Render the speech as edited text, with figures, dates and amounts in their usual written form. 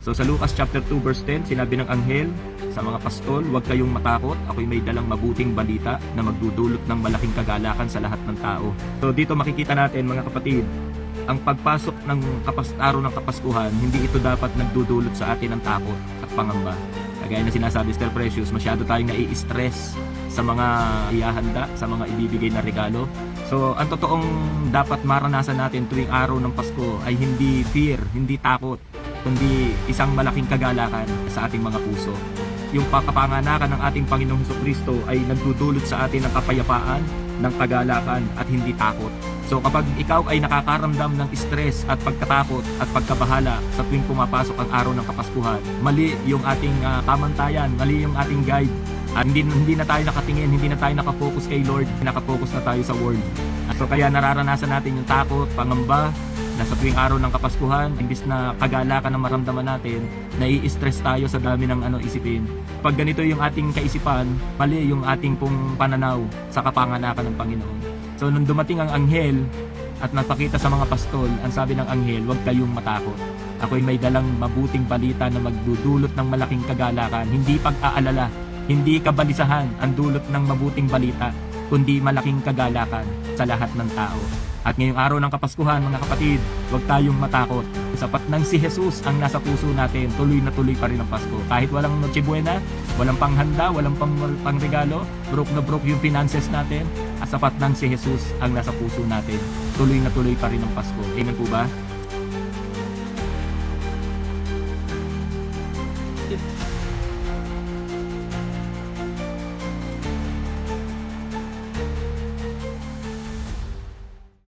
So sa Lucas chapter 2 verse 10, sinabi ng anghel sa mga pastol, huwag kayong matakot, ako'y may dalang mabuting balita na magdudulot ng malaking kagalakan sa lahat ng tao. So dito makikita natin mga kapatid, ang pagpasok ng araw ng Kapaskuhan, hindi ito dapat nagdudulot sa atin ng takot at pangamba. Kagaya na sinasabi Sister Precious, masyado tayong nai-stress sa mga ihahanda, sa mga ibibigay na regalo. So ang totoong dapat maranasan natin tuwing araw ng Pasko ay hindi fear, hindi takot, kundi isang malaking kagalakan sa ating mga puso. Yung pakapanganakan ng ating Panginoong Jesucristo ay nagdudulot sa atin ng kapayapaan, ng kagalakan at hindi takot. So kapag ikaw ay nakakaramdam ng stress at pagkatakot at pagkabahala sa tuwing pumapasok ang araw ng Kapaskuhan, mali yung ating pamantayan, mali yung ating guide. At hindi na tayo nakatingin, hindi na tayo nakafocus kay Lord, nakafocus na tayo sa world. So kaya nararanasan natin yung takot, pangamba, na sa tuwing araw ng Kapaskuhan, imbis na kagalakan ang maramdaman natin, nai-stress tayo sa dami ng isipin. Pag ganito yung ating kaisipan, mali yung ating pong pananaw sa kapanganakan ng Panginoon. So nung dumating ang anghel at napakita sa mga pastol, ang sabi ng anghel, huwag kayong matakot. Ako'y may dalang mabuting balita na magdudulot ng malaking kagalakan, hindi pag-aalala, hindi kabalisahan ang dulot ng mabuting balita, kundi malaking kagalakan sa lahat ng tao. At ngayong araw ng Kapaskuhan, mga kapatid, huwag tayong matakot. Sapat nang si Jesus ang nasa puso natin, tuloy na tuloy pa rin ang Pasko. Kahit walang Noche Buena, walang panghanda, walang pangregalo, broke na broke yung finances natin, sapat nang si Jesus ang nasa puso natin, tuloy na tuloy pa rin ang Pasko. Amen po ba?